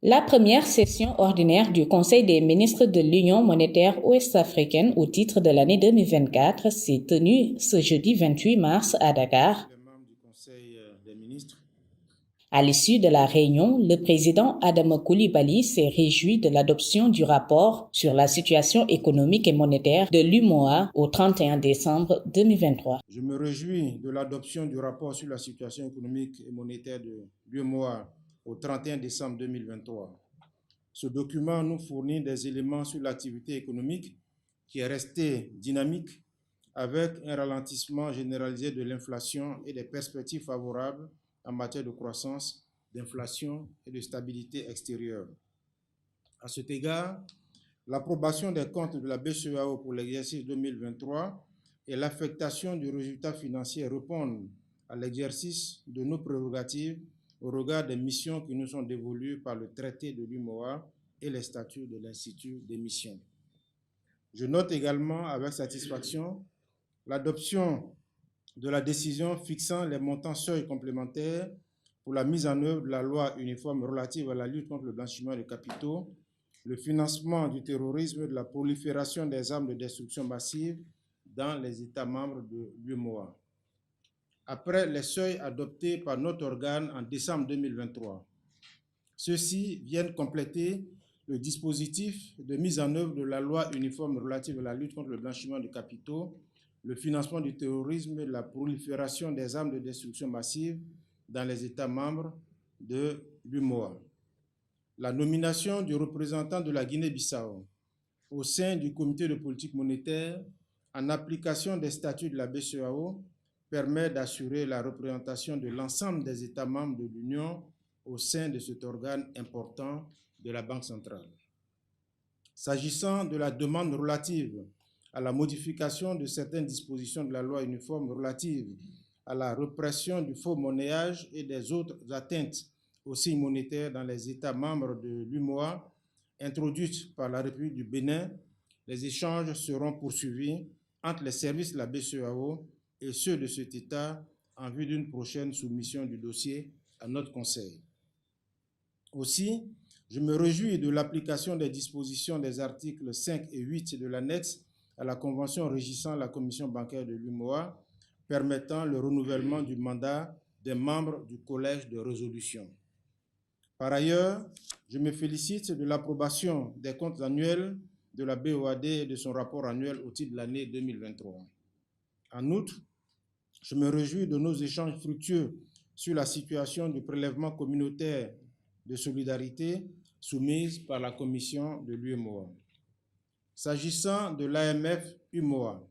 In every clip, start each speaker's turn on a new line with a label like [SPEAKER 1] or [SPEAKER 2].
[SPEAKER 1] La première session ordinaire du Conseil des ministres de l'Union monétaire ouest-africaine au titre de l'année 2024 s'est tenue ce jeudi 28 mars à Dakar.
[SPEAKER 2] Les membres du Conseil des ministres.
[SPEAKER 1] À l'issue de la réunion, le président Adama Coulibaly s'est réjoui de l'adoption du rapport sur la situation économique et monétaire de l'UMOA au 31 décembre 2023.
[SPEAKER 2] Je me réjouis de l'adoption du rapport sur la situation économique et monétaire de l'UMOA au 31 décembre 2023. Ce document nous fournit des éléments sur l'activité économique qui est restée dynamique avec un ralentissement généralisé de l'inflation et des perspectives favorables en matière de croissance, d'inflation et de stabilité extérieure. À cet égard, l'approbation des comptes de la BCEAO pour l'exercice 2023 et l'affectation du résultat financier répondent à l'exercice de nos prérogatives au regard des missions qui nous sont dévolues par le traité de l'UMOA et les statuts de l'Institut des missions. Je note également avec satisfaction l'adoption de la décision fixant les montants seuils complémentaires pour la mise en œuvre de la loi uniforme relative à la lutte contre le blanchiment de capitaux, le financement du terrorisme et de la prolifération des armes de destruction massive dans les États membres de l'UMOA. Après les seuils adoptés par notre organe en décembre 2023, ceux-ci viennent compléter le dispositif de mise en œuvre de la loi uniforme relative à la lutte contre le blanchiment de capitaux, le financement du terrorisme et la prolifération des armes de destruction massive dans les États membres de l'UMOA. La nomination du représentant de la Guinée-Bissau au sein du comité de politique monétaire, en application des statuts de la BCEAO, permet d'assurer la représentation de l'ensemble des États membres de l'Union au sein de cet organe important de la Banque centrale. S'agissant de la demande relative à la modification de certaines dispositions de la loi uniforme relative à la répression du faux monnayage et des autres atteintes aux signes monétaires dans les États membres de l'UMOA, introduite par la République du Bénin, les échanges seront poursuivis entre les services de la BCEAO et ceux de cet État en vue d'une prochaine soumission du dossier à notre Conseil. Aussi, je me réjouis de l'application des dispositions des articles 5 et 8 de l'annexe à la Convention régissant la Commission bancaire de l'UMOA, permettant le renouvellement du mandat des membres du Collège de résolution. Par ailleurs, je me félicite de l'approbation des comptes annuels de la BOAD et de son rapport annuel au titre de l'année 2023. En outre, je me réjouis de nos échanges fructueux sur la situation du prélèvement communautaire de solidarité soumise par la Commission de l'UMOA. S'agissant de l'AMF-UMOA,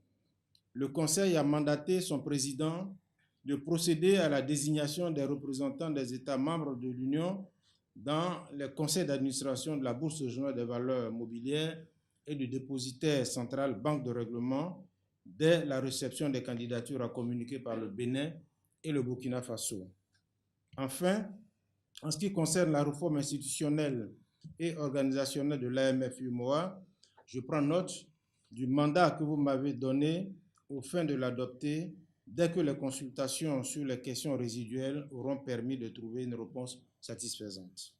[SPEAKER 2] le Conseil a mandaté son président de procéder à la désignation des représentants des États membres de l'Union dans les conseils d'administration de la Bourse régionale des valeurs mobilières et du dépositaire central Banque de règlement dès la réception des candidatures à communiquer par le Bénin et le Burkina Faso. Enfin, en ce qui concerne la réforme institutionnelle et organisationnelle de l'AMF-UMOA, je prends note du mandat que vous m'avez donné aux fins de l'adopter dès que les consultations sur les questions résiduelles auront permis de trouver une réponse satisfaisante.